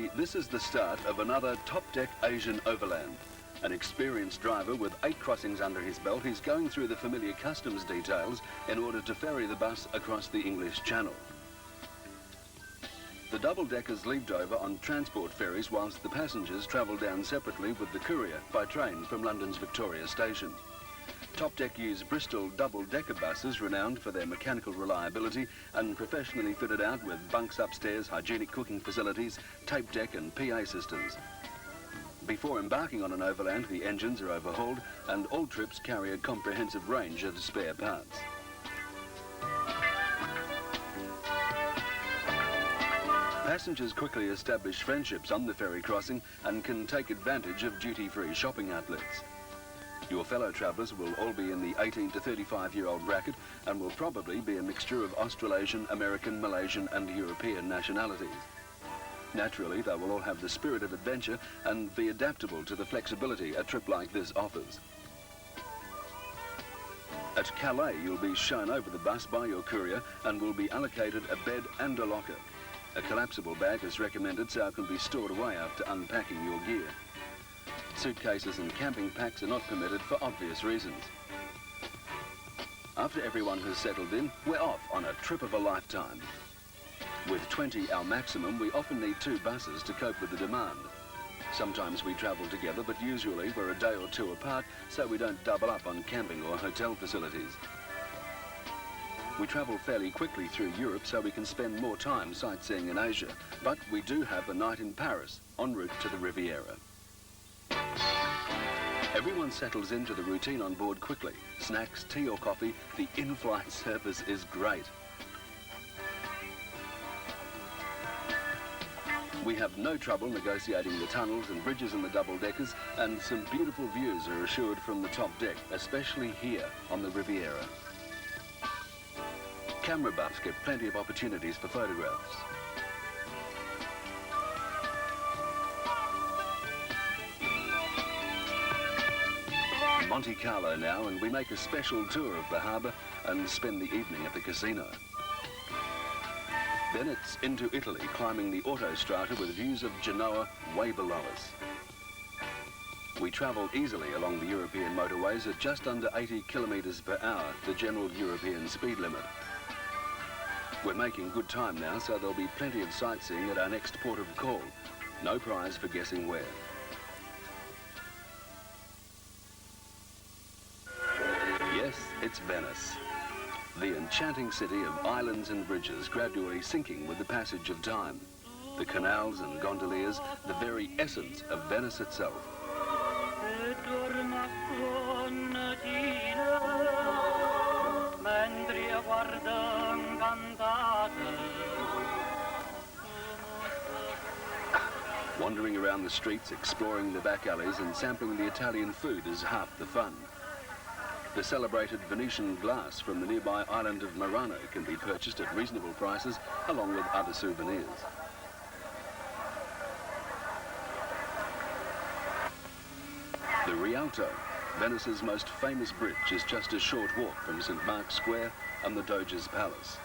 Unfortunately, this is the start of another top-deck Asian overland. An experienced driver with 8 crossings under his belt, he's going through the familiar customs details in order to ferry the bus across the English Channel. The double-deckers leave over on transport ferries whilst the passengers travel down separately with the courier by train from London's Victoria Station. Top Deck use Bristol double-decker buses renowned for their mechanical reliability and professionally fitted out with bunks upstairs, hygienic cooking facilities, tape deck and PA systems. Before embarking on an overland, the engines are overhauled and all trips carry a comprehensive range of spare parts. Passengers quickly establish friendships on the ferry crossing and can take advantage of duty-free shopping outlets. Your fellow travellers will all be in the 18 to 35-year-old bracket and will probably be a mixture of Australasian, American, Malaysian and European nationalities. Naturally, they will all have the spirit of adventure and be adaptable to the flexibility a trip like this offers. At Calais, you'll be shown over the bus by your courier and will be allocated a bed and a locker. A collapsible bag is recommended so it can be stored away after unpacking your gear. Suitcases and camping packs are not permitted for obvious reasons. After everyone has settled in, we're off on a trip of a lifetime. With 20 our maximum, we often need 2 buses to cope with the demand. Sometimes we travel together, but usually we're a day or 2 apart, so we don't double up on camping or hotel facilities. We travel fairly quickly through Europe, so we can spend more time sightseeing in Asia, but we do have a night in Paris, en route to the Riviera. Everyone settles into the routine on board quickly. Snacks, tea or coffee, the in-flight service is great. We have no trouble negotiating the tunnels and bridges in the double-deckers, and some beautiful views are assured from the top deck, especially here on the Riviera. Camera buffs get plenty of opportunities for photographs. Monte Carlo now, and we make a special tour of the harbour and spend the evening at the casino. Then it's into Italy, climbing the autostrada with views of Genoa way below us. We travel easily along the European motorways at just under 80 kilometres per hour, the general European speed limit. We're making good time now, so there'll be plenty of sightseeing at our next port of call. No prize for guessing where. Yes, it's Venice. The enchanting city of islands and bridges gradually sinking with the passage of time. The canals and gondoliers, the very essence of Venice itself. Wandering around the streets, exploring the back alleys and sampling the Italian food is half the fun. The celebrated Venetian glass from the nearby island of Murano can be purchased at reasonable prices, along with other souvenirs. The Rialto, Venice's most famous bridge, is just a short walk from St. Mark's Square and the Doge's Palace.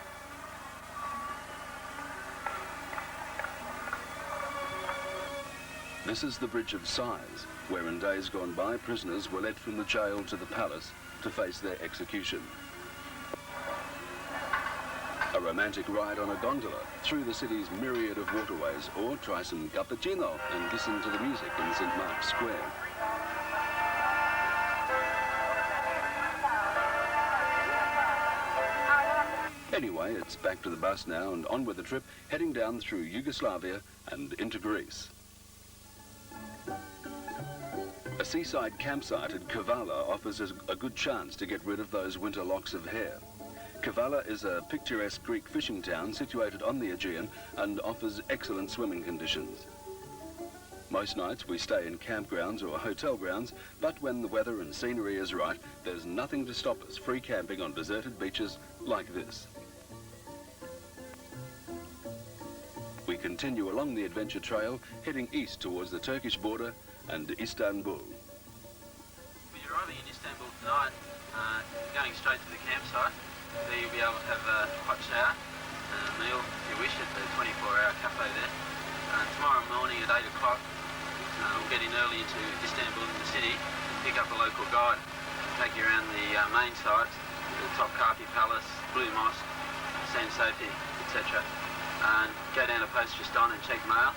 This is the Bridge of Sighs, where in days gone by, prisoners were led from the jail to the palace to face their execution. A romantic ride on a gondola through the city's myriad of waterways, or try some cappuccino and listen to the music in St. Mark's Square. Anyway, it's back to the bus now and on with the trip, heading down through Yugoslavia and into Greece. A seaside campsite at Kavala offers us a good chance to get rid of those winter locks of hair. Kavala is a picturesque Greek fishing town situated on the Aegean and offers excellent swimming conditions. Most nights we stay in campgrounds or hotel grounds, but when the weather and scenery is right, there's nothing to stop us free camping on deserted beaches like this. We continue along the adventure trail, heading east towards the Turkish border and Istanbul. We're arriving in Istanbul tonight, going straight to the campsite. There you'll be able to have a hot shower and a meal if you wish at the 24-hour cafe there. Tomorrow morning at 8 o'clock, we'll get in early into Istanbul in the city, pick up a local guide, take you around the main sites, the Topkapi Palace, Blue Mosque, San Sophie, etc. And go down to Post just on and check mail.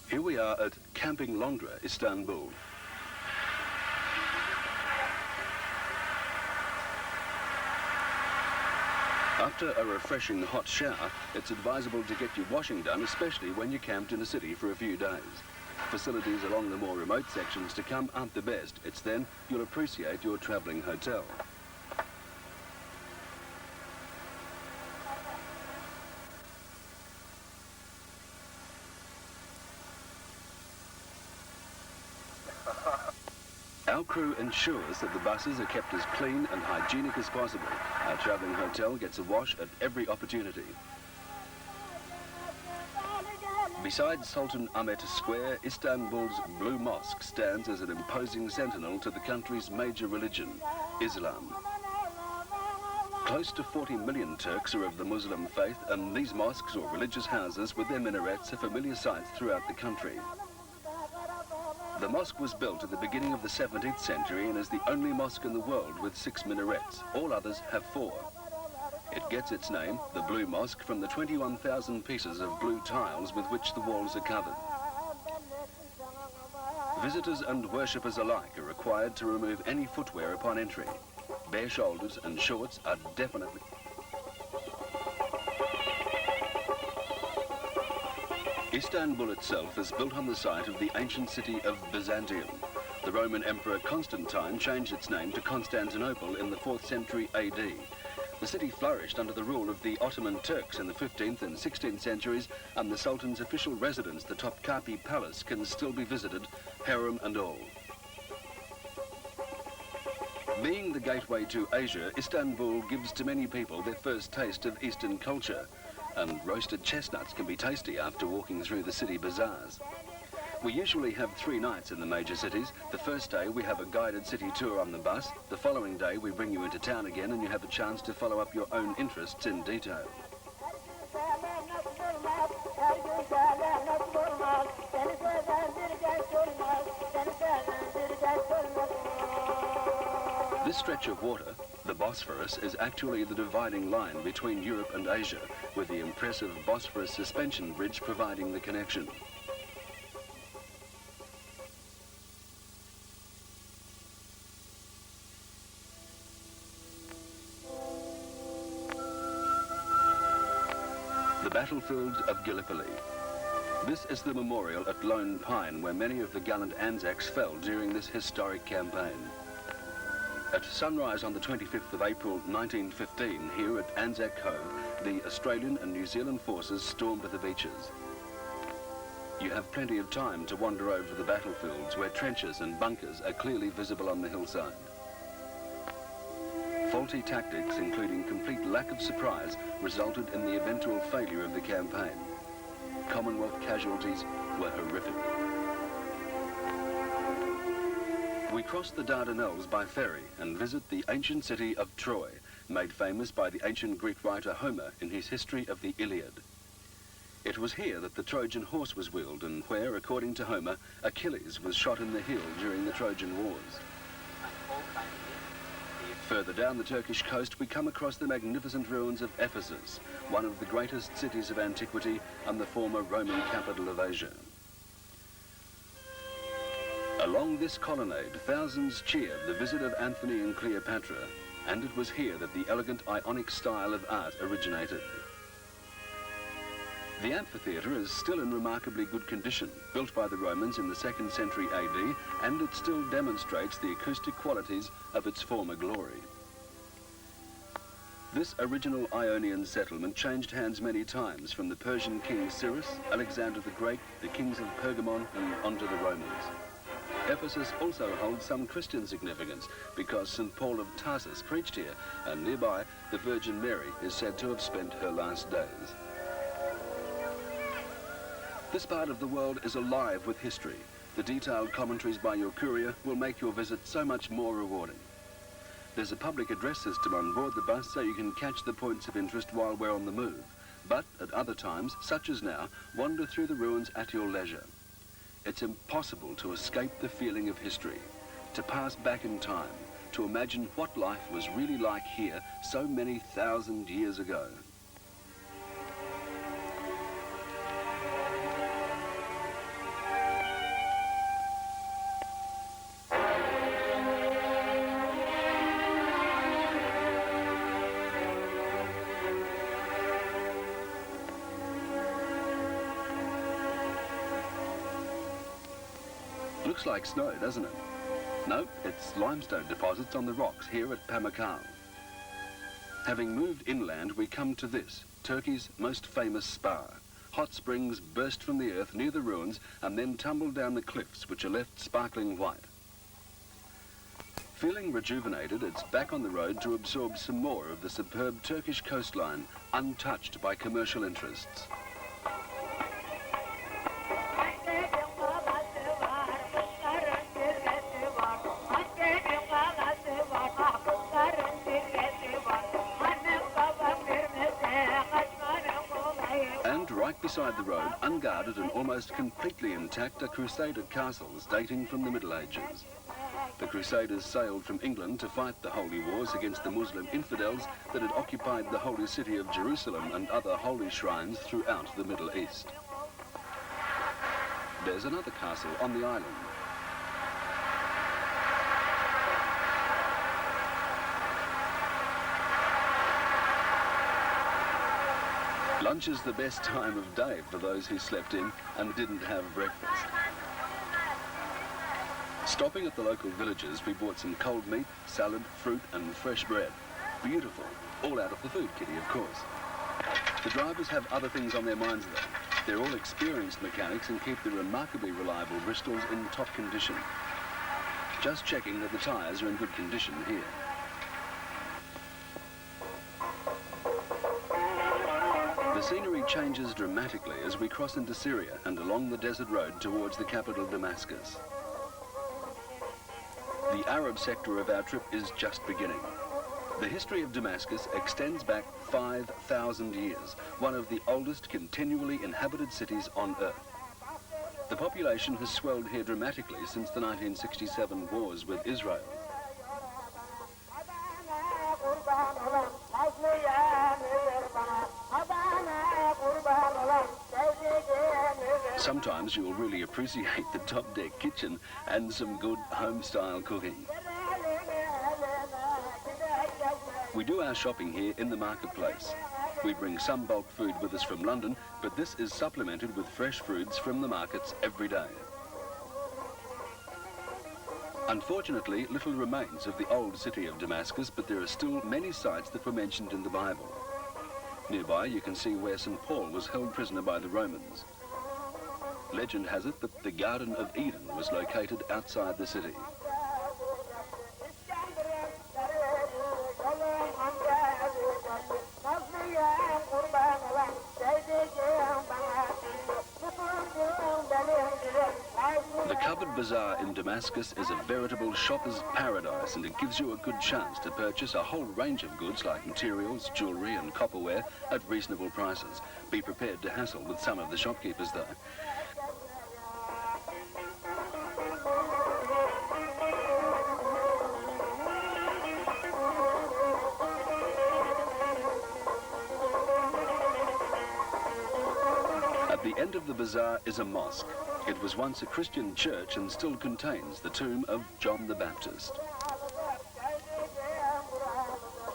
Here we are at Camping Londra, Istanbul. After a refreshing hot shower, it's advisable to get your washing done, especially when you're camped in a city for a few days. Facilities along the more remote sections to come aren't the best. It's then you'll appreciate your travelling hotel. Our crew ensures that the buses are kept as clean and hygienic as possible. Our travelling hotel gets a wash at every opportunity. Beside Sultan Ahmet Square, Istanbul's Blue Mosque stands as an imposing sentinel to the country's major religion, Islam. Close to 40 million Turks are of the Muslim faith, and these mosques or religious houses with their minarets are familiar sights throughout the country. The mosque was built at the beginning of the 17th century and is the only mosque in the world with 6 minarets. All others have 4. It gets its name, the Blue Mosque, from the 21,000 pieces of blue tiles with which the walls are covered. Visitors and worshippers alike are required to remove any footwear upon entry. Bare shoulders and shorts are definitely... Istanbul itself is built on the site of the ancient city of Byzantium. The Roman Emperor Constantine changed its name to Constantinople in the 4th century AD. The city flourished under the rule of the Ottoman Turks in the 15th and 16th centuries, and the Sultan's official residence, the Topkapi Palace, can still be visited, harem and all. Being the gateway to Asia, Istanbul gives to many people their first taste of Eastern culture, and roasted chestnuts can be tasty after walking through the city bazaars. We usually have 3 nights in the major cities. The first day we have a guided city tour on the bus. The following day we bring you into town again and you have a chance to follow up your own interests in detail. This stretch of water, the Bosphorus, is actually the dividing line between Europe and Asia, with the impressive Bosphorus suspension bridge providing the connection. The battlefield of Gallipoli. This is the memorial at Lone Pine where many of the gallant Anzacs fell during this historic campaign. At sunrise on the 25th of April 1915, here at Anzac Cove, the Australian and New Zealand forces stormed the beaches. You have plenty of time to wander over the battlefields where trenches and bunkers are clearly visible on the hillside. Faulty tactics, including complete lack of surprise, resulted in the eventual failure of the campaign. Commonwealth casualties were horrific. We cross the Dardanelles by ferry and visit the ancient city of Troy, made famous by the ancient Greek writer Homer in his history of the Iliad. It was here that the Trojan horse was wheeled and where, according to Homer, Achilles was shot in the heel during the Trojan Wars. Further down the Turkish coast, we come across the magnificent ruins of Ephesus, one of the greatest cities of antiquity and the former Roman capital of Asia. Along this colonnade, thousands cheered the visit of Antony and Cleopatra, and it was here that the elegant Ionic style of art originated. The amphitheatre is still in remarkably good condition, built by the Romans in the 2nd century AD, and it still demonstrates the acoustic qualities of its former glory. This original Ionian settlement changed hands many times, from the Persian king Cyrus, Alexander the Great, the kings of Pergamon, and onto the Romans. Ephesus also holds some Christian significance because St. Paul of Tarsus preached here, and nearby the Virgin Mary is said to have spent her last days. This part of the world is alive with history. The detailed commentaries by your courier will make your visit so much more rewarding. There's a public address system on board the bus so you can catch the points of interest while we're on the move. but at other times, such as now, wander through the ruins at your leisure. It's impossible to escape the feeling of history, to pass back in time, to imagine what life was really like here so many thousand years ago. Looks like snow, doesn't it? No, it's limestone deposits on the rocks here at Pamukkale. Having moved inland, we come to this, Turkey's most famous spa. Hot springs burst from the earth near the ruins and then tumble down the cliffs, which are left sparkling white. Feeling rejuvenated, it's back on the road to absorb some more of the superb Turkish coastline, untouched by commercial interests. Right beside the road, unguarded and almost completely intact, are Crusader castles dating from the Middle Ages. The Crusaders sailed from England to fight the holy wars against the Muslim infidels that had occupied the holy city of Jerusalem and other holy shrines throughout the Middle East. There's another castle on the island. Lunch is the best time of day for those who slept in and didn't have breakfast. Stopping at the local villages, we bought some cold meat, salad, fruit and fresh bread. Beautiful, all out of the food kitty, of course. The drivers have other things on their minds though. They're all experienced mechanics and keep the remarkably reliable Bristols in top condition. Just checking that the tyres are in good condition here. The scenery changes dramatically as we cross into Syria and along the desert road towards the capital Damascus. The Arab sector of our trip is just beginning. The history of Damascus extends back 5,000 years, one of the oldest continually inhabited cities on Earth. The population has swelled here dramatically since the 1967 wars with Israel. Sometimes you'll really appreciate the top deck kitchen and some good home-style cooking. We do our shopping here in the marketplace. We bring some bulk food with us from London, but this is supplemented with fresh fruits from the markets every day. Unfortunately, little remains of the old city of Damascus, but there are still many sites that were mentioned in the Bible. Nearby, you can see where St. Paul was held prisoner by the Romans. Legend has it that the Garden of Eden was located outside the city. The covered bazaar in Damascus is a veritable shopper's paradise, and it gives you a good chance to purchase a whole range of goods like materials, jewellery and copperware at reasonable prices. Be prepared to hassle with some of the shopkeepers though. At the end of the bazaar is a mosque. It was once a Christian church and still contains the tomb of John the Baptist.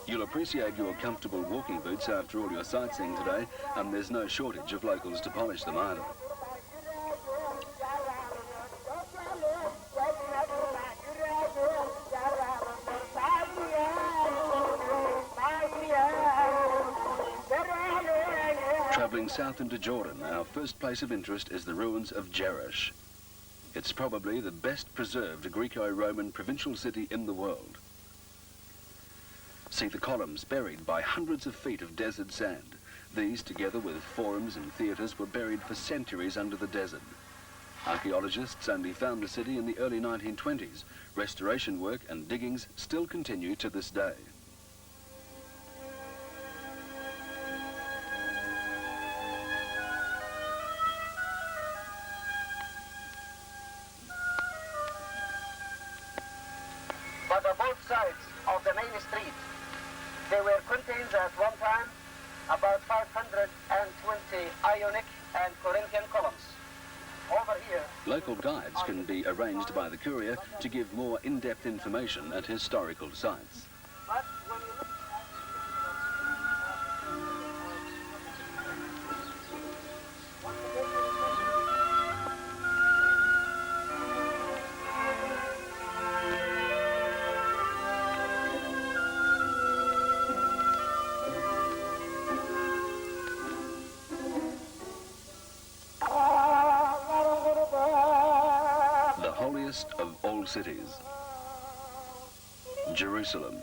You'll appreciate your comfortable walking boots after all your sightseeing today, and there's no shortage of locals to polish them either. Travelling south into Jordan, our first place of interest is the ruins of Jerash. It's probably the best preserved Greco-Roman provincial city in the world. See the columns buried by hundreds of feet of desert sand. These, together with forums and theatres, were buried for centuries under the desert. Archaeologists only found the city in the early 1920s. Restoration work and diggings still continue to this day. both sides of the main street. They were contained at one time about 520 Ionic and Corinthian columns. Over here, Local guides can be arranged by the courier to give more in-depth information at historical sites. but when you look The holiest of all cities, Jerusalem.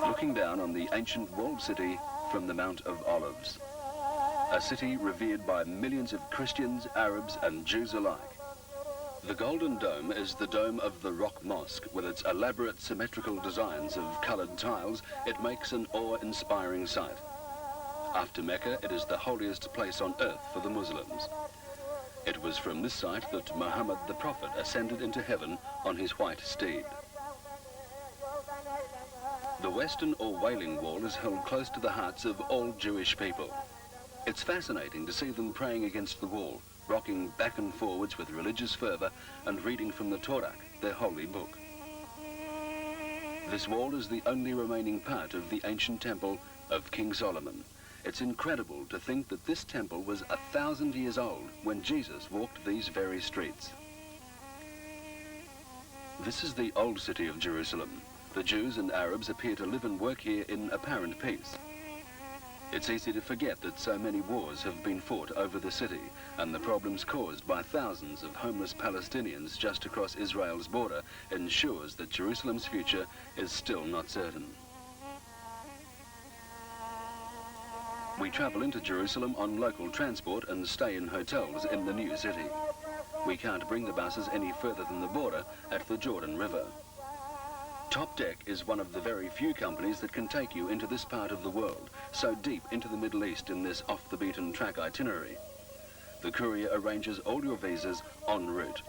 Looking down on the ancient walled city from the Mount of Olives. A city revered by millions of Christians, Arabs and Jews alike. The Golden Dome is the dome of the Rock Mosque. With its elaborate symmetrical designs of coloured tiles, it makes an awe-inspiring sight. After Mecca, it is the holiest place on earth for the Muslims. It was from this site that Muhammad the Prophet ascended into heaven on his white steed. The Western or Wailing Wall is held close to the hearts of all Jewish people. It's fascinating to see them praying against the wall, rocking back and forwards with religious fervour and reading from the Torah, their holy book. This wall is the only remaining part of the ancient temple of King Solomon. It's incredible to think that this temple was 1,000 years old when Jesus walked these very streets. This is the old city of Jerusalem. The Jews and Arabs appear to live and work here in apparent peace. It's easy to forget that so many wars have been fought over the city and the problems caused by thousands of homeless Palestinians just across Israel's border ensures that Jerusalem's future is still not certain. We travel into Jerusalem on local transport and stay in hotels in the new city. We can't bring the buses any further than the border at the Jordan River. Top Deck is one of the very few companies that can take you into this part of the world, so deep into the Middle East in this off-the-beaten-track itinerary. The courier arranges all your visas en route.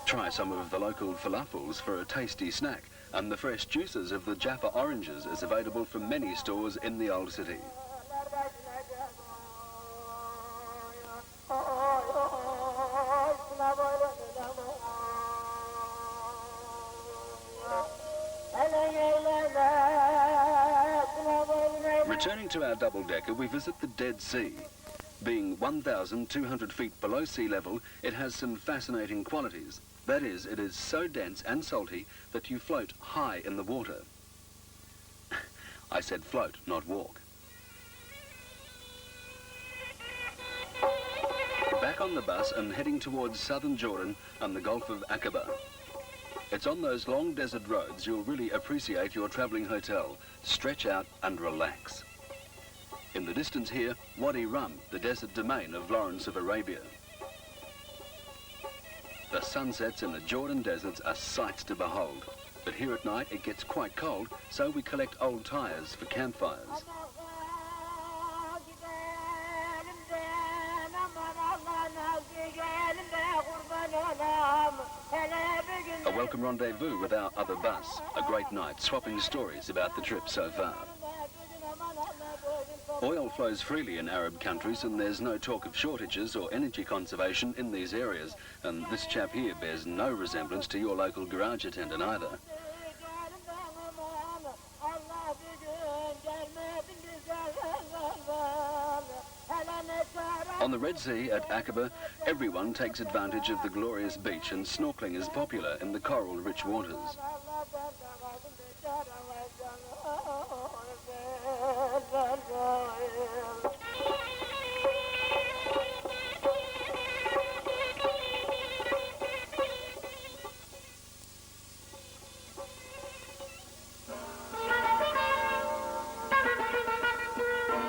Try some of the local falafels for a tasty snack, and the fresh juices of the Jaffa oranges is available from many stores in the old city. Returning to our double-decker, we visit the Dead Sea. Being 1,200 feet below sea level, it has some fascinating qualities. That is, it is so dense and salty that you float high in the water. I said float, not walk. Back on the bus and heading towards southern Jordan and the Gulf of Aqaba. It's on those long desert roads you'll really appreciate your travelling hotel. Stretch out and relax. In the distance here, Wadi Rum, the desert domain of Lawrence of Arabia. The sunsets in the Jordan deserts are sights to behold. But here at night it gets quite cold, so we collect old tyres for campfires. A welcome rendezvous with our other bus. A great night swapping stories about the trip so far. Oil flows freely in Arab countries and there's no talk of shortages or energy conservation in these areas. And this chap here bears no resemblance to your local garage attendant either. On the Red Sea at Aqaba, everyone takes advantage of the glorious beach and snorkeling is popular in the coral-rich waters.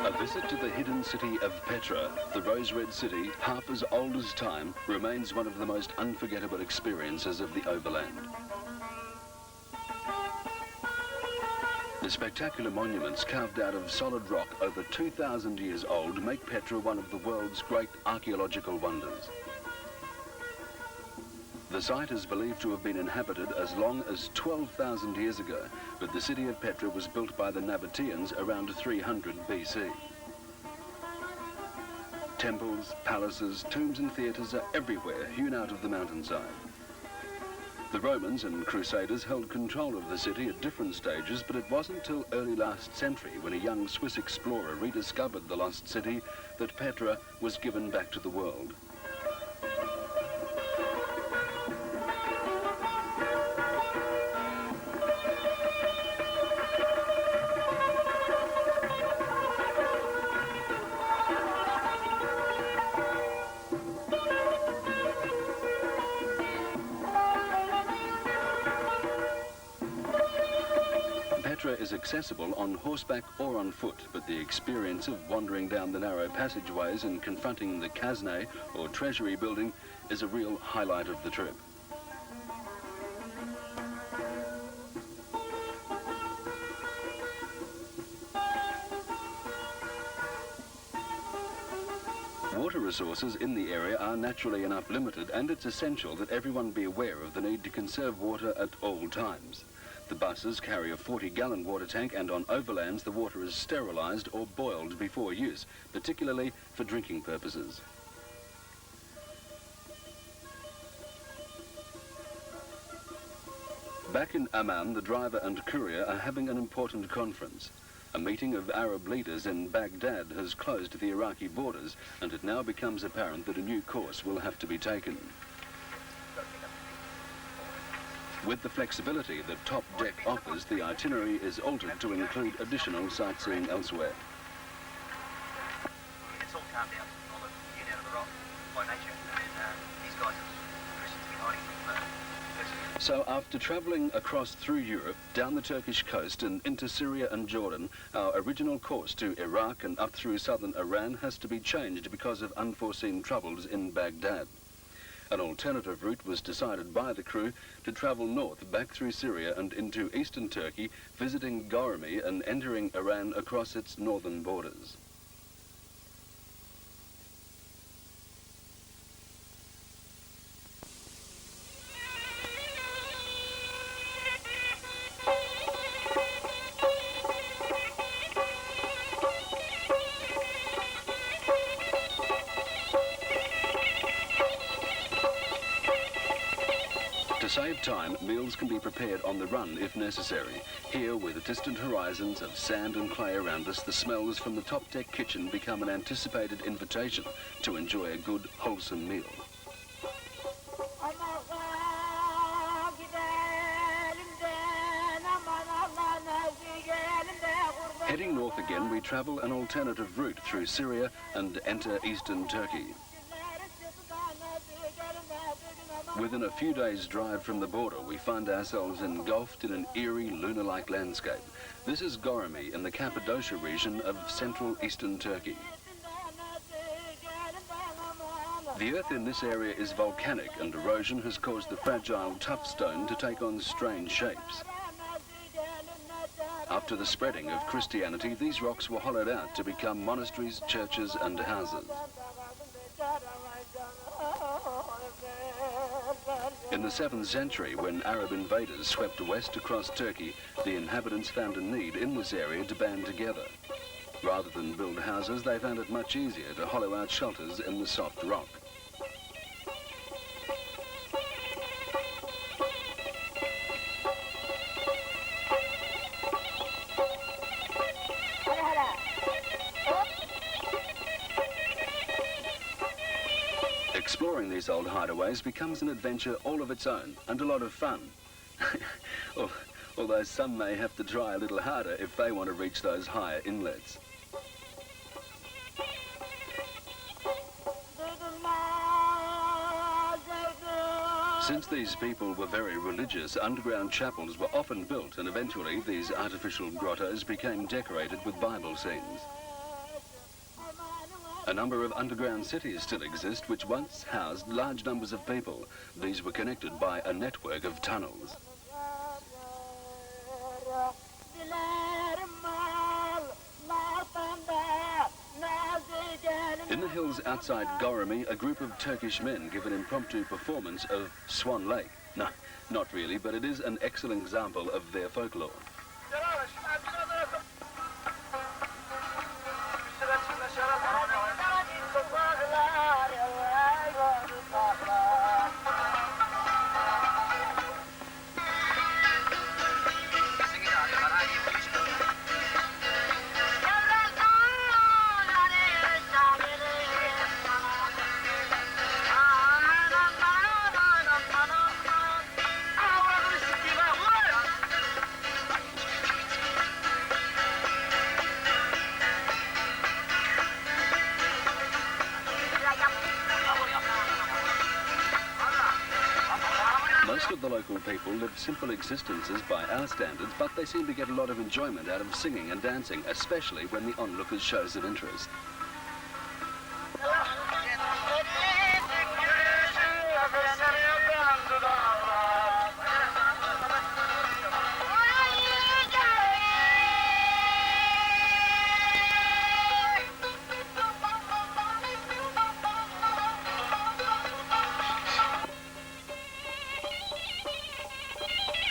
A visit to the hidden city of Petra, the rose-red city, half as old as time, remains one of the most unforgettable experiences of the Overland. The spectacular monuments carved out of solid rock over 2,000 years old make Petra one of the world's great archaeological wonders. The site is believed to have been inhabited as long as 12,000 years ago, but the city of Petra was built by the Nabateans around 300 BC. Temples, palaces, tombs and theatres are everywhere, hewn out of the mountainside. The Romans and Crusaders held control of the city at different stages, but it wasn't until early last century, when a young Swiss explorer rediscovered the lost city, that Petra was given back to the world. Petra is accessible on horseback or on foot, but the experience of wandering down the narrow passageways and confronting the Kazne, or treasury building, is a real highlight of the trip. Water resources in the area are naturally enough limited, and it's essential that everyone be aware of the need to conserve water at all times. The buses carry a 40-gallon water tank, and on overlands the water is sterilised or boiled before use, particularly for drinking purposes. Back in Amman, the driver and courier are having an important conference. A meeting of Arab leaders in Baghdad has closed the Iraqi borders, and it now becomes apparent that a new course will have to be taken. With the flexibility that Top Deck offers, the itinerary is altered to include additional sightseeing elsewhere. It's all carved out, all hewn out of the rock by nature, and these guys are Christians have been hiding from So after travelling across through Europe, down the Turkish coast and into Syria and Jordan, our original course to Iraq and up through southern Iran has to be changed because of unforeseen troubles in Baghdad. An alternative route was decided by the crew to travel north back through Syria and into eastern Turkey, visiting Goremy and entering Iran across its northern borders. To save time, meals can be prepared on the run if necessary. Here, with distant horizons of sand and clay around us, the smells from the Top Deck kitchen become an anticipated invitation to enjoy a good, wholesome meal. Heading north again, we travel an alternative route through Syria and enter eastern Turkey. Within a few days' drive from the border, we find ourselves engulfed in an eerie, lunar-like landscape. This is Goremy in the Cappadocia region of central eastern Turkey. The earth in this area is volcanic, and erosion has caused the fragile tough stone to take on strange shapes. After the spreading of Christianity, these rocks were hollowed out to become monasteries, churches and houses. In the 7th century, when Arab invaders swept west across Turkey, the inhabitants found a need in this area to band together. Rather than build houses, they found it much easier to hollow out shelters in the soft rock. Exploring these old hideaways becomes an adventure all of its own and a lot of fun. Although some may have to try a little harder if they want to reach those higher inlets. Since these people were very religious, underground chapels were often built, and eventually these artificial grottos became decorated with Bible scenes. A number of underground cities still exist, which once housed large numbers of people. These were connected by a network of tunnels. In the hills outside Goramy, a group of Turkish men give an impromptu performance of Swan Lake. No, not really, but it is an excellent example of their folklore. Most of the local people live simple existences by our standards, but they seem to get a lot of enjoyment out of singing and dancing, especially when the onlookers show some interest.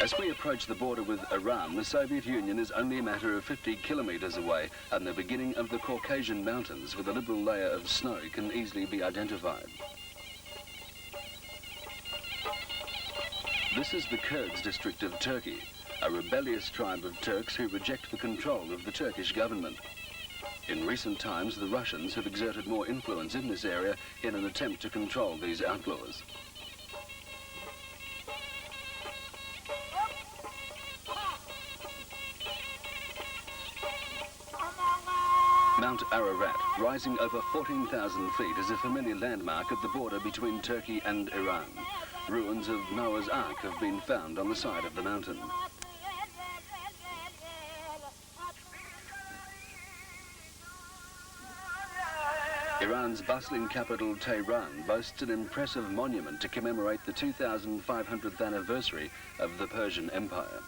As we approach the border with Iran, the Soviet Union is only a matter of 50 kilometers away, and the beginning of the Caucasian Mountains with a liberal layer of snow can easily be identified. This is the Kurds district of Turkey, a rebellious tribe of Turks who reject the control of the Turkish government. In recent times, the Russians have exerted more influence in this area in an attempt to control these outlaws. Mount Ararat, rising over 14,000 feet, is a familiar landmark at the border between Turkey and Iran. Ruins of Noah's Ark have been found on the side of the mountain. Iran's bustling capital, Tehran, boasts an impressive monument to commemorate the 2,500th anniversary of the Persian Empire.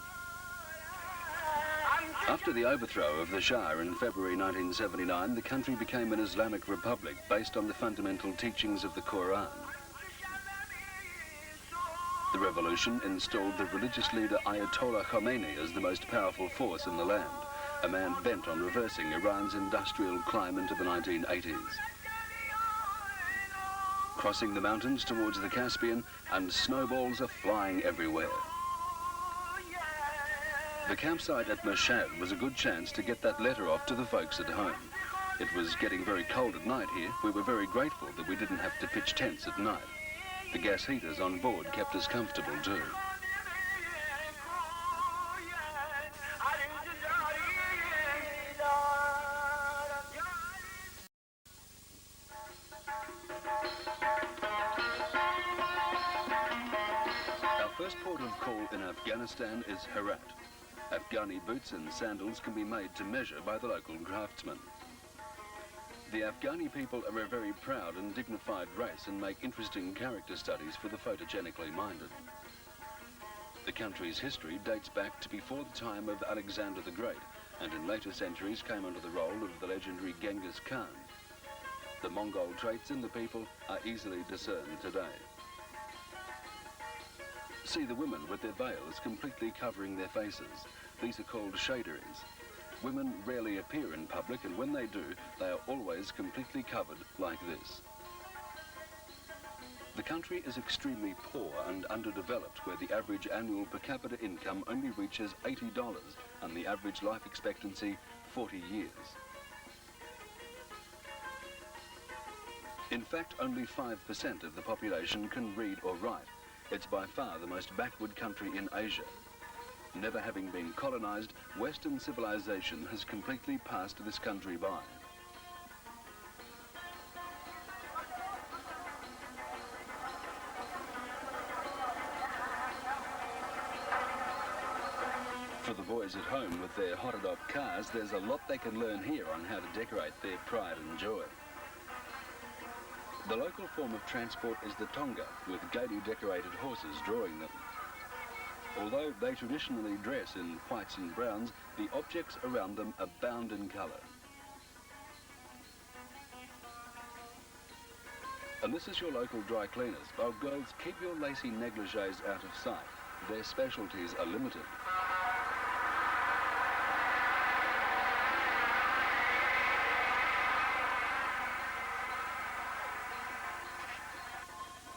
After the overthrow of the Shah in February 1979, the country became an Islamic republic based on the fundamental teachings of the Quran. The revolution installed the religious leader Ayatollah Khomeini as the most powerful force in the land, a man bent on reversing Iran's industrial climb into the 1980s. Crossing the mountains towards the Caspian, and snowballs are flying everywhere. The campsite at Mashhad was a good chance to get that letter off to the folks at home. It was getting very cold at night here. We were very grateful that we didn't have to pitch tents at night. The gas heaters on board kept us comfortable too. Our first port of call in Afghanistan is Herat. Afghani boots and sandals can be made to measure by the local craftsmen. The Afghani people are a very proud and dignified race and make interesting character studies for the photogenically minded. The country's history dates back to before the time of Alexander the Great, and in later centuries came under the role of the legendary Genghis Khan. The Mongol traits in the people are easily discerned today. See the women with their veils completely covering their faces. These are called shadaris. Women rarely appear in public, and when they do, they are always completely covered like this. The country is extremely poor and underdeveloped, where the average annual per capita income only reaches $80 and the average life expectancy 40 years. In fact, only 5% of the population can read or write. It's by far the most backward country in Asia. Never having been colonized, Western civilization has completely passed this country by. For the boys at home with their hotted-up cars, there's a lot they can learn here on how to decorate their pride and joy. The local form of transport is the tonga, with gaily decorated horses drawing them. Although they traditionally dress in whites and browns, the objects around them abound in colour. And this is your local dry cleaners. Oh, girls, keep your lacy negligees out of sight. Their specialties are limited.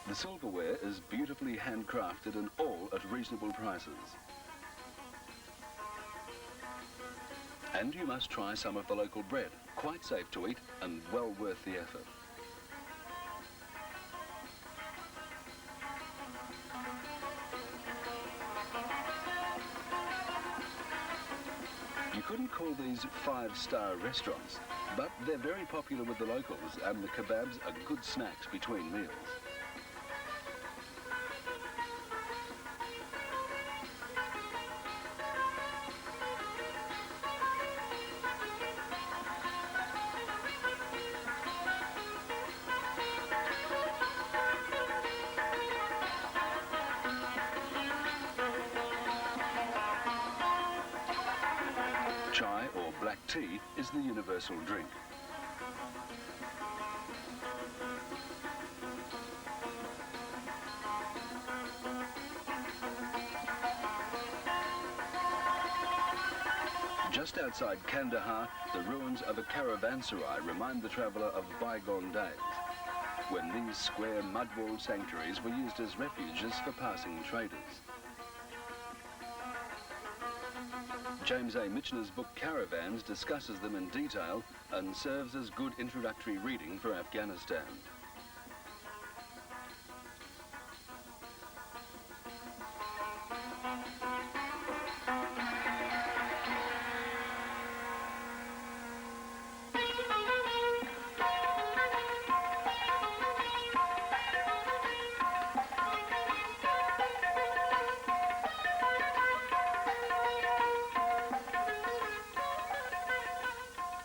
The silverware is beautifully handcrafted and all at reasonable prices. And you must try some of the local bread. Quite safe to eat and well worth the effort. You couldn't call these five-star restaurants, but they're very popular with the locals, and the kebabs are good snacks between meals. Chai or black tea is the universal drink. Just outside Kandahar, the ruins of a caravanserai remind the traveller of bygone days, when these square mud-walled sanctuaries were used as refuges for passing traders. James A. Michener's book Caravans discusses them in detail and serves as good introductory reading for Afghanistan.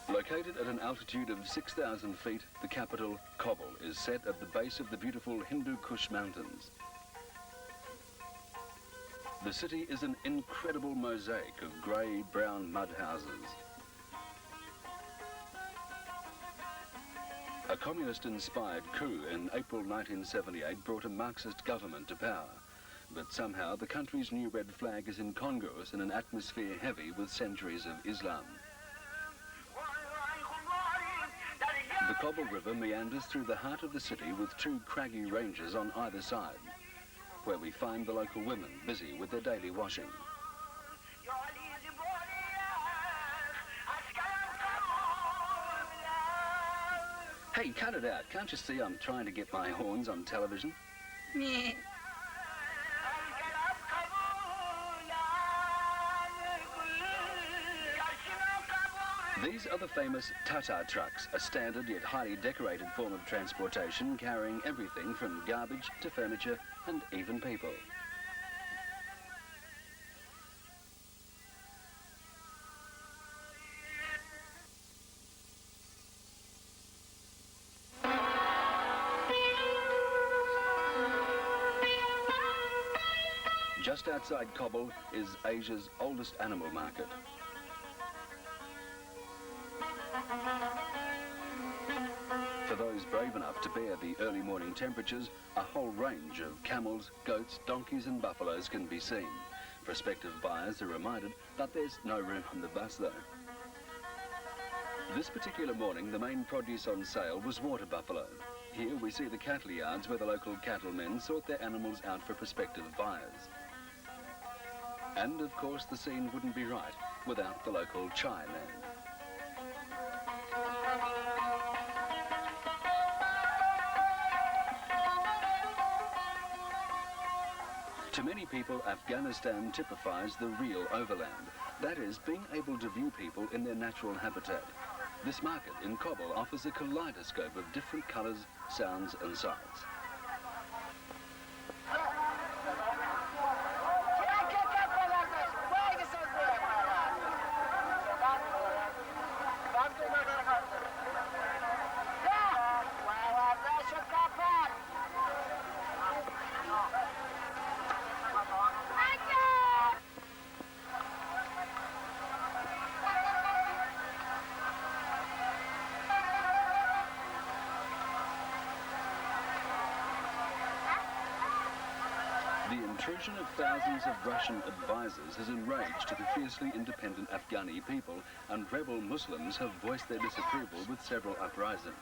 Located at an altitude of 6,000 feet, the capital, Kabul, is set at the base of the beautiful Hindu Kush Mountains. The city is an incredible mosaic of grey-brown mud houses. A communist-inspired coup in April 1978 brought a Marxist government to power, but somehow the country's new red flag is incongruous in an atmosphere heavy with centuries of Islam. The Kabul River meanders through the heart of the city with two craggy ranges on either side, where we find the local women busy with their daily washing. Hey, cut it out. Can't you see I'm trying to get my horns on television? Meh. These are the famous Tata trucks, a standard yet highly decorated form of transportation carrying everything from garbage to furniture and even people. Just outside Kabul is Asia's oldest animal market. For those brave enough to bear the early morning temperatures, a whole range of camels, goats, donkeys and buffaloes can be seen. Prospective buyers are reminded that there's no room on the bus though. This particular morning, the main produce on sale was water buffalo. Here we see the cattle yards where the local cattlemen sort their animals out for prospective buyers. And of course the scene wouldn't be right without the local chai man. To many people, Afghanistan typifies the real overland. That is, being able to view people in their natural habitat. This market in Kabul offers a kaleidoscope of different colours, sounds and sights. intrusion of thousands of Russian advisors has enraged the fiercely independent Afghani people, and rebel Muslims have voiced their disapproval with several uprisings.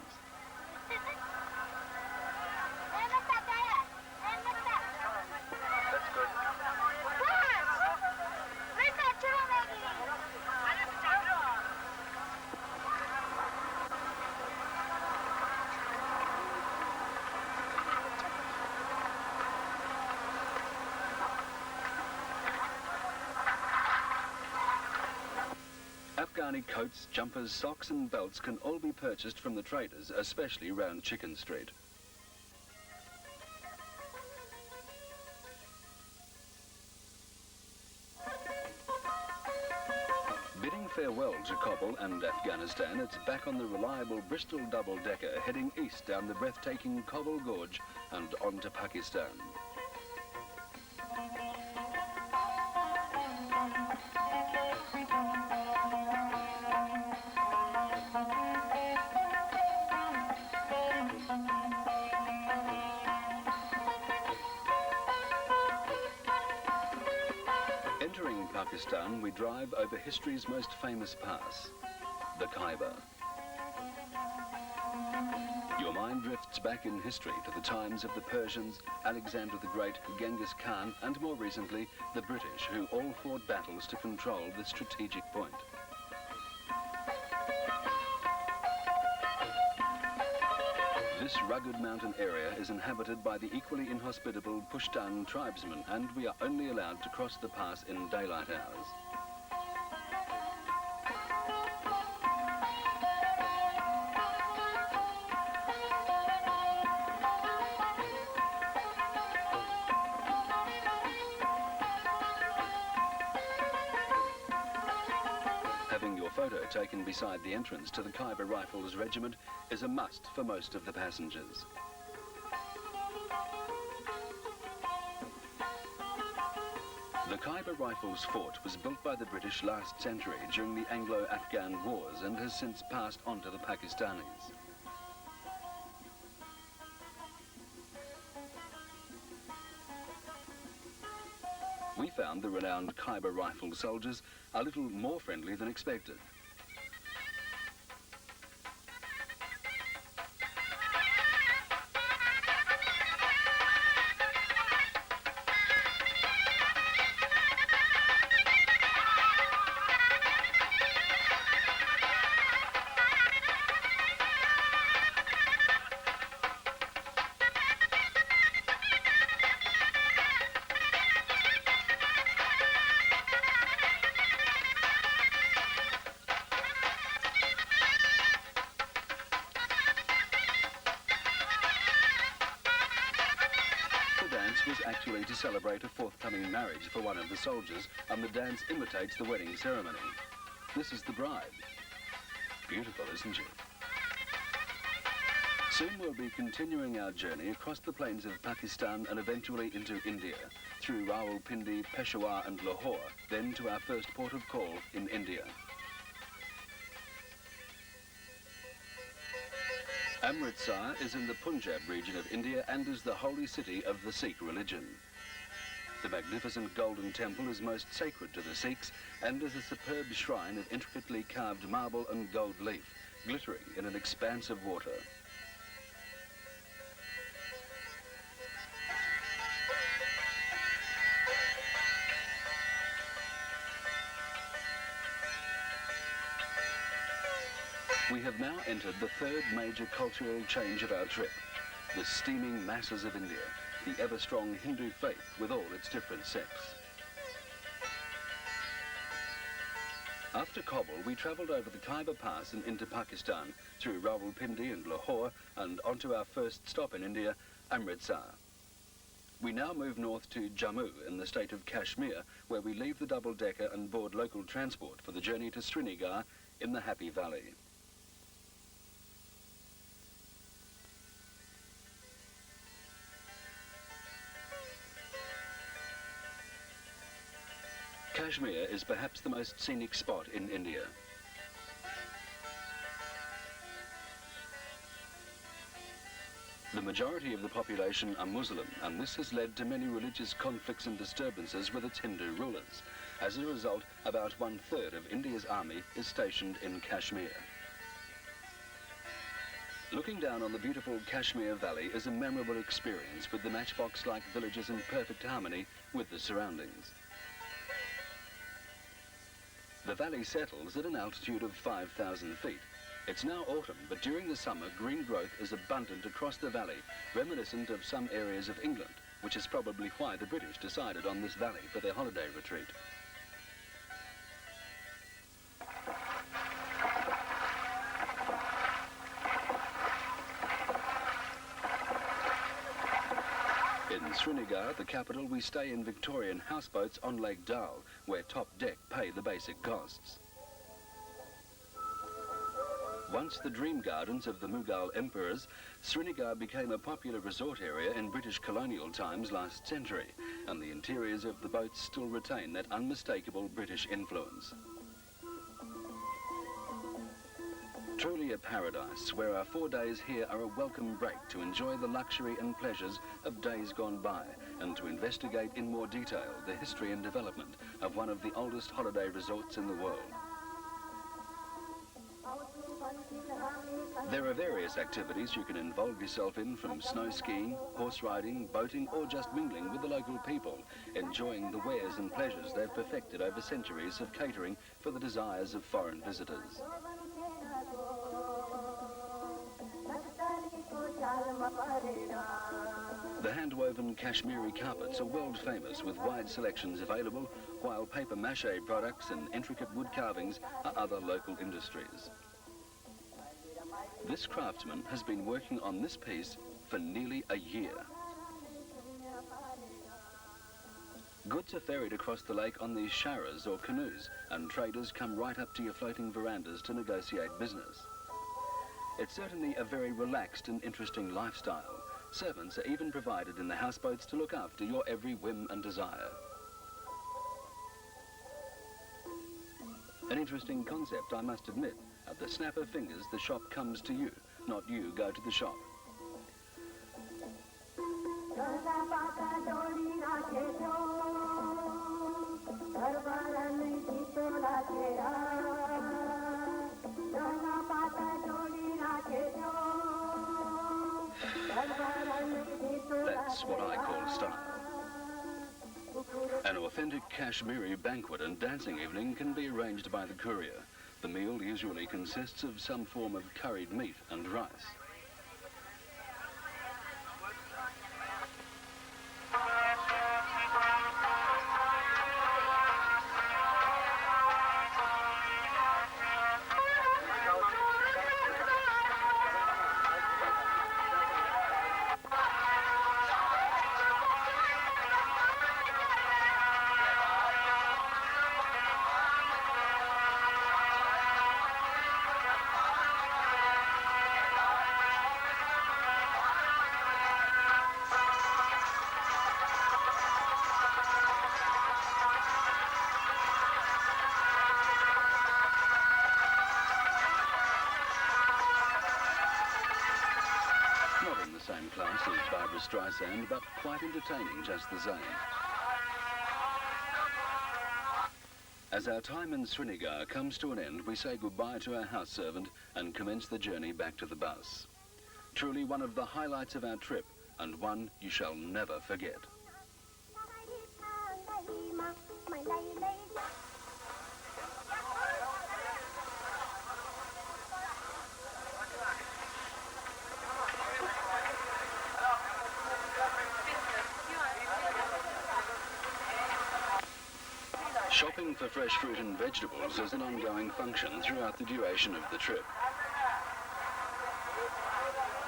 Afghani coats, jumpers, socks and belts can all be purchased from the traders, especially round Chicken Street. Bidding farewell to Kabul and Afghanistan, it's back on the reliable Bristol double-decker heading east down the breathtaking Kabul Gorge and on to Pakistan. Entering Pakistan, we drive over history's most famous pass, the Khyber. Your mind drifts back in history to the times of the Persians, Alexander the Great, Genghis Khan, and more recently, the British, who all fought battles to control this strategic point. This rugged mountain area is inhabited by the equally inhospitable Pushtun tribesmen, and we are only allowed to cross the pass in daylight hours. Having your photo taken beside the entrance to the Khyber Rifles Regiment is a must for most of the passengers. The Khyber Rifles Fort was built by the British last century during the Anglo-Afghan Wars and has since passed on to the Pakistanis. We found the renowned Khyber Rifle soldiers a little more friendly than expected. Was actually to celebrate a forthcoming marriage for one of the soldiers, and the dance imitates the wedding ceremony. This is the bride. Beautiful, isn't she? Soon we'll be continuing our journey across the plains of Pakistan and eventually into India, through Rawalpindi, Peshawar and Lahore, then to our first port of call in India. Amritsar is in the Punjab region of India and is the holy city of the Sikh religion. The magnificent golden temple is most sacred to the Sikhs and is a superb shrine of intricately carved marble and gold leaf, glittering in an expanse of water. We have now entered the third major cultural change of our trip, the steaming masses of India, the ever-strong Hindu faith with all its different sects. After Kabul, we travelled over the Khyber Pass and into Pakistan, through Rawalpindi and Lahore, and onto our first stop in India, Amritsar. We now move north to Jammu in the state of Kashmir, where we leave the double-decker and board local transport for the journey to Srinagar in the Happy Valley. Kashmir is perhaps the most scenic spot in India. The majority of the population are Muslim, and this has led to many religious conflicts and disturbances with its Hindu rulers. As a result, about 1/3 of India's army is stationed in Kashmir. Looking down on the beautiful Kashmir Valley is a memorable experience, with the matchbox-like villages in perfect harmony with the surroundings. The valley settles at an altitude of 5,000 feet. It's now autumn, but during the summer, green growth is abundant across the valley, reminiscent of some areas of England, which is probably why the British decided on this valley for their holiday retreat. In Srinagar, the capital, we stay in Victorian houseboats on Lake Dal, where top deck pay the basic costs. Once the dream gardens of the Mughal emperors, Srinagar became a popular resort area in British colonial times last century, and the interiors of the boats still retain that unmistakable British influence. Truly a paradise, where our 4 days here are a welcome break to enjoy the luxury and pleasures of days gone by, and to investigate in more detail the history and development of one of the oldest holiday resorts in the world. There are various activities you can involve yourself in, from snow skiing, horse riding, boating, or just mingling with the local people, enjoying the wares and pleasures they've perfected over centuries of catering for the desires of foreign visitors. The hand-woven Kashmiri carpets are world famous, with wide selections available, while paper mache products and intricate wood carvings are other local industries. This craftsman has been working on this piece for nearly a year. Goods are ferried across the lake on these sharas or canoes, and traders come right up to your floating verandas to negotiate business. It's certainly a very relaxed and interesting lifestyle. Servants are even provided in the houseboats to look after your every whim and desire. An interesting concept, I must admit. At the snap of fingers, the shop comes to you, not you go to the shop. That's what I call style. An authentic Kashmiri banquet and dancing evening can be arranged by the courier. The meal usually consists of some form of curried meat and rice. Same class as Barbra Streisand, but quite entertaining just the same. As our time in Srinagar comes to an end, we say goodbye to our house servant and commence the journey back to the bus. Truly one of the highlights of our trip, and one you shall never forget. Shopping for fresh fruit and vegetables is an ongoing function throughout the duration of the trip.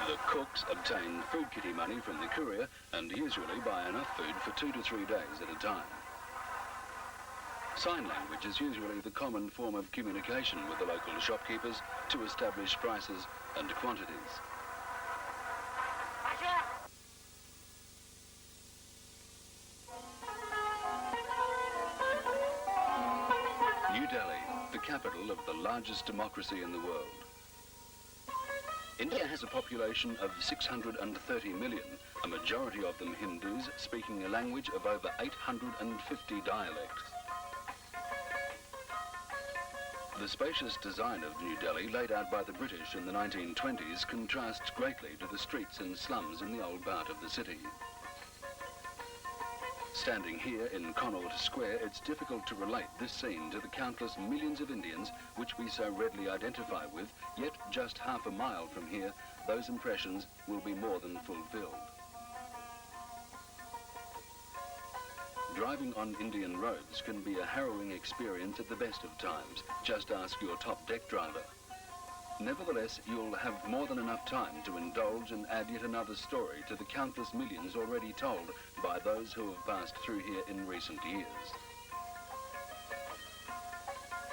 The cooks obtain food kitty money from the courier and usually buy enough food for 2 to 3 days at a time. Sign language is usually the common form of communication with the local shopkeepers to establish prices and quantities. New Delhi, the capital of the largest democracy in the world. India has a population of 630 million, a majority of them Hindus, speaking a language of over 850 dialects. The spacious design of New Delhi, laid out by the British in the 1920s, contrasts greatly to the streets and slums in the old part of the city. Standing here in Connaught Square, it's difficult to relate this scene to the countless millions of Indians which we so readily identify with, yet just half a mile from here, those impressions will be more than fulfilled. Driving on Indian roads can be a harrowing experience at the best of times. Just ask your top deck driver. Nevertheless, you'll have more than enough time to indulge and add yet another story to the countless millions already told by those who have passed through here in recent years.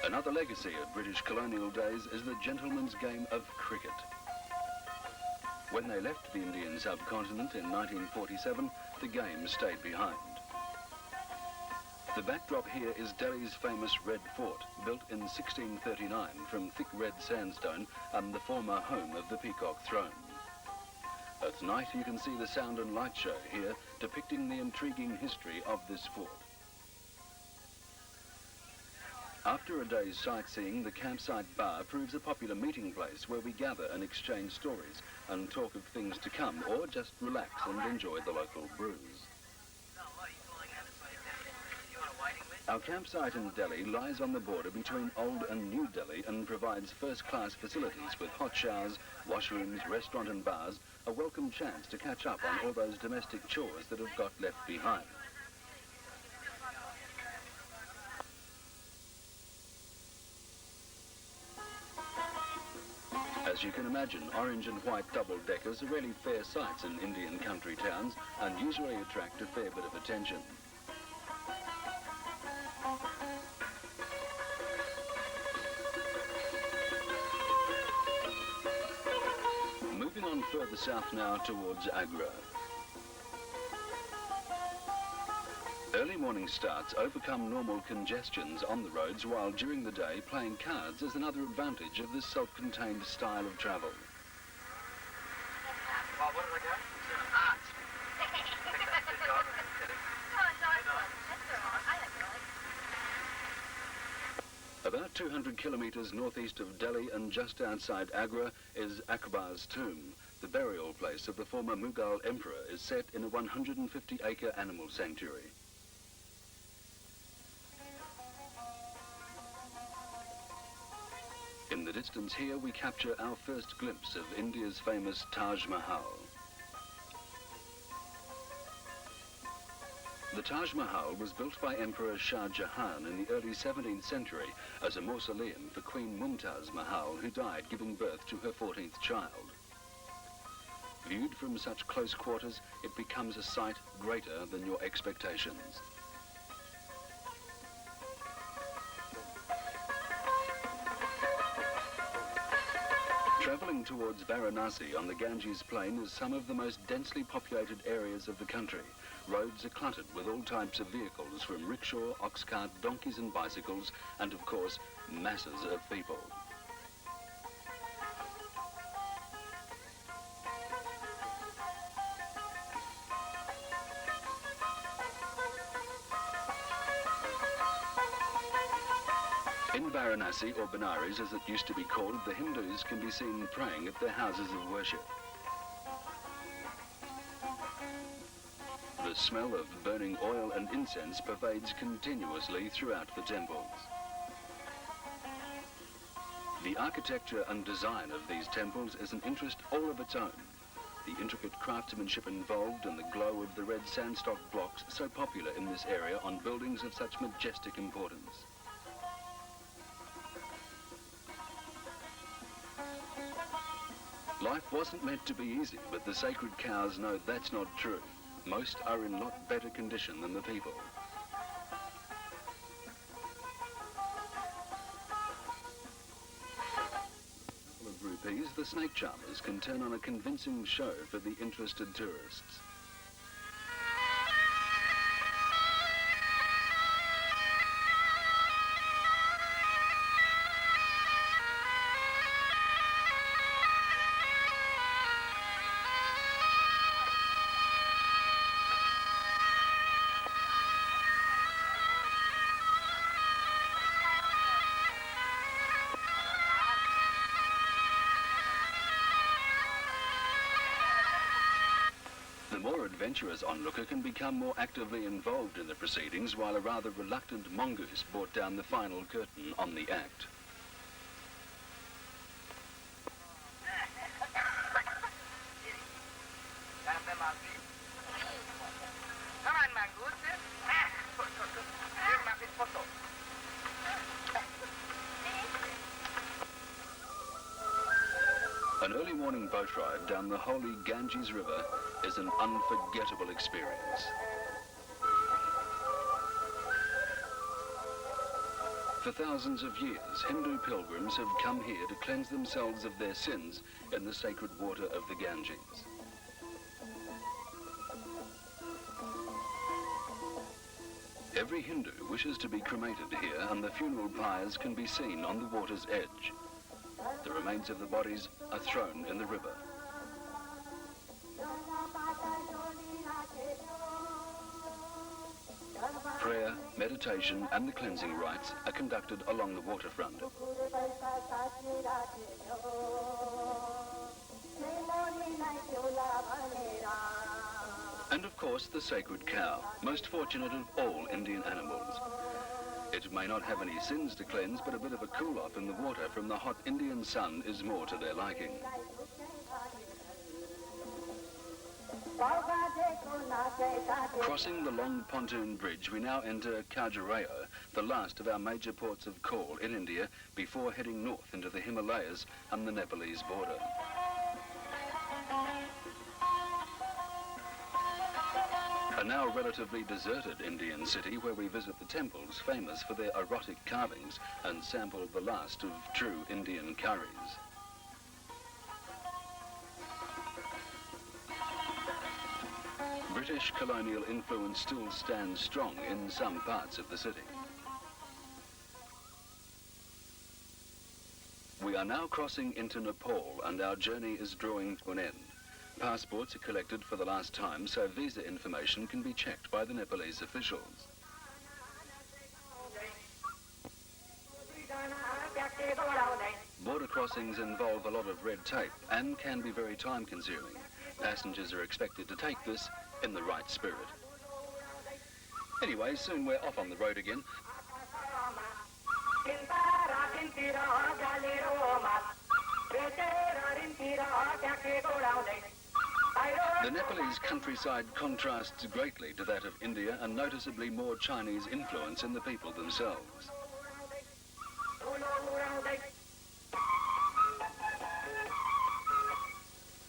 Another legacy of British colonial days is the gentleman's game of cricket. When they left the Indian subcontinent in 1947, the game stayed behind. The backdrop here is Delhi's famous Red Fort, built in 1639 from thick red sandstone and the former home of the Peacock Throne. At night you can see the sound and light show here, depicting the intriguing history of this fort. After a day's sightseeing, the campsite bar proves a popular meeting place where we gather and exchange stories and talk of things to come, or just relax and enjoy the local brews. Our campsite in Delhi lies on the border between Old and New Delhi and provides first-class facilities with hot showers, washrooms, restaurant and bars, a welcome chance to catch up on all those domestic chores that have got left behind. As you can imagine, orange and white double-deckers are really fair sights in Indian country towns and usually attract a fair bit of attention. Moving on further south now towards Agra. Early morning starts overcome normal congestions on the roads, while during the day playing cards is another advantage of this self-contained style of travel. About 200 kilometres northeast of Delhi and just outside Agra is Akbar's tomb. The burial place of the former Mughal emperor is set in a 150-acre animal sanctuary. In the distance here we capture our first glimpse of India's famous Taj Mahal. The Taj Mahal was built by Emperor Shah Jahan in the early 17th century as a mausoleum for Queen Mumtaz Mahal, who died giving birth to her 14th child. Viewed from such close quarters, it becomes a sight greater than your expectations. Travelling towards Varanasi on the Ganges Plain is some of the most densely populated areas of the country. Roads are cluttered with all types of vehicles, from rickshaw, ox cart, donkeys and bicycles, and of course, masses of people. In Varanasi, or Benares as it used to be called, the Hindus can be seen praying at their houses of worship. The smell of burning oil and incense pervades continuously throughout the temples. The architecture and design of these temples is an interest all of its own. The intricate craftsmanship involved and the glow of the red sandstock blocks so popular in this area on buildings of such majestic importance. Life wasn't meant to be easy, but the sacred cows know that's not true. Most are in lot better condition than the people. Of rupees, the snake charmers can turn on a convincing show for the interested tourists. adventurous onlooker can become more actively involved in the proceedings, while a rather reluctant mongoose brought down the final curtain on the act. Come on, mongoose. Here's my big photo. An early morning boat ride down the holy Ganges River is an unforgettable experience. For thousands of years, Hindu pilgrims have come here to cleanse themselves of their sins in the sacred water of the Ganges. Every Hindu wishes to be cremated here, and the funeral pyres can be seen on the water's edge. The remains of the bodies are thrown in the river. Prayer, meditation and the cleansing rites are conducted along the waterfront. And of course the sacred cow, most fortunate of all Indian animals. It may not have any sins to cleanse, but a bit of a cool-off in the water from the hot Indian sun is more to their liking. Crossing the long pontoon bridge, we now enter Khajuraho, the last of our major ports of call in India, before heading north into the Himalayas and the Nepalese border. A now relatively deserted Indian city where we visit the temples famous for their erotic carvings and sample the last of true Indian curries. British colonial influence still stands strong in some parts of the city. We are now crossing into Nepal and our journey is drawing to an end. Passports are collected for the last time, so visa information can be checked by the Nepalese officials. Border crossings involve a lot of red tape and can be very time-consuming. Passengers are expected to take this in the right spirit. Anyway, soon we're off on the road again. The Nepalese countryside contrasts greatly to that of India, and noticeably more Chinese influence in the people themselves.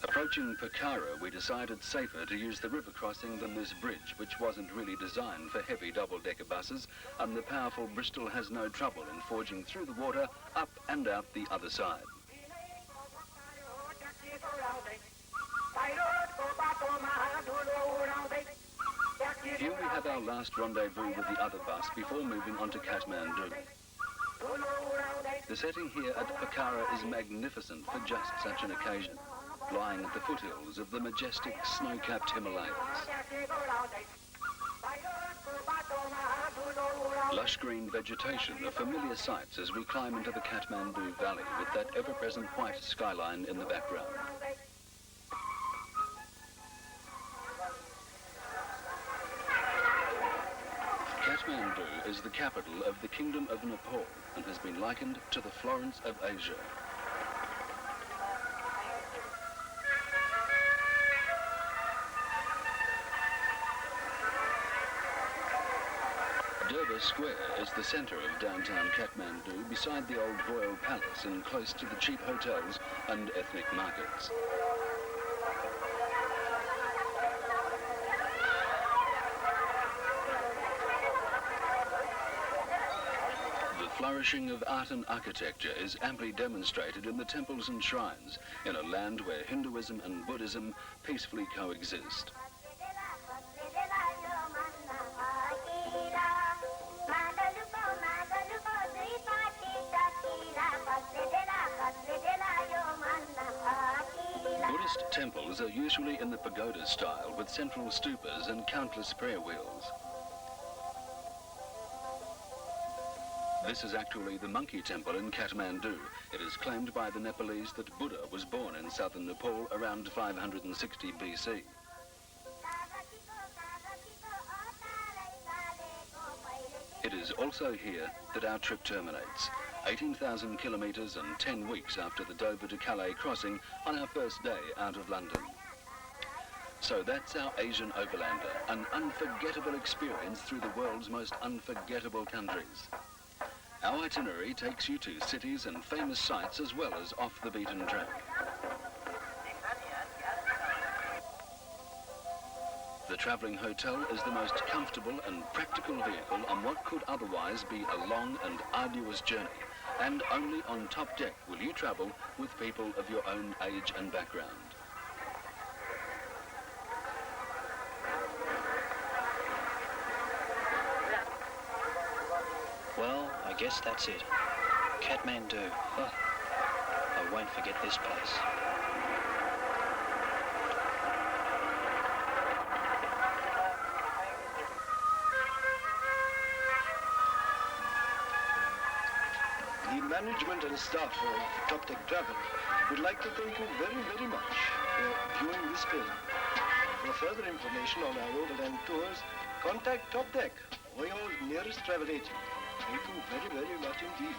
Approaching Pokhara, we decided safer to use the river crossing than this bridge, which wasn't really designed for heavy double-decker buses, and the powerful Bristol has no trouble in forging through the water, up and out the other side. Here we have our last rendezvous with the other bus before moving on to Kathmandu. The setting here at Pokhara is magnificent for just such an occasion, lying at the foothills of the majestic snow-capped Himalayas. Lush green vegetation are familiar sights as we climb into the Kathmandu Valley with that ever-present white skyline in the background. Kathmandu is the capital of the Kingdom of Nepal and has been likened to the Florence of Asia. Durbar Square is the centre of downtown Kathmandu, beside the old royal palace and close to the cheap hotels and ethnic markets. The flourishing of art and architecture is amply demonstrated in the temples and shrines in a land where Hinduism and Buddhism peacefully coexist. Buddhist temples are usually in the pagoda style with central stupas and countless prayer wheels. This is actually the monkey temple in Kathmandu. It is claimed by the Nepalese that Buddha was born in southern Nepal around 560 BC. also here that our trip terminates, 18,000 kilometres and 10 weeks after the Dover to Calais crossing on our first day out of London. So that's our Asian Overlander, an unforgettable experience through the world's most unforgettable countries. Our itinerary takes you to cities and famous sites as well as off the beaten track. The travelling hotel is the most comfortable and practical vehicle on what could otherwise be a long and arduous journey, and only on top deck will you travel with people of your own age and background. Well, I guess that's it. Kathmandu. Oh, I won't forget this place. The management and staff of Top Deck Travel would like to thank you very, very much for viewing this film. For further information on our Overland tours, contact Top Deck or your nearest travel agent. Thank you very, very much indeed.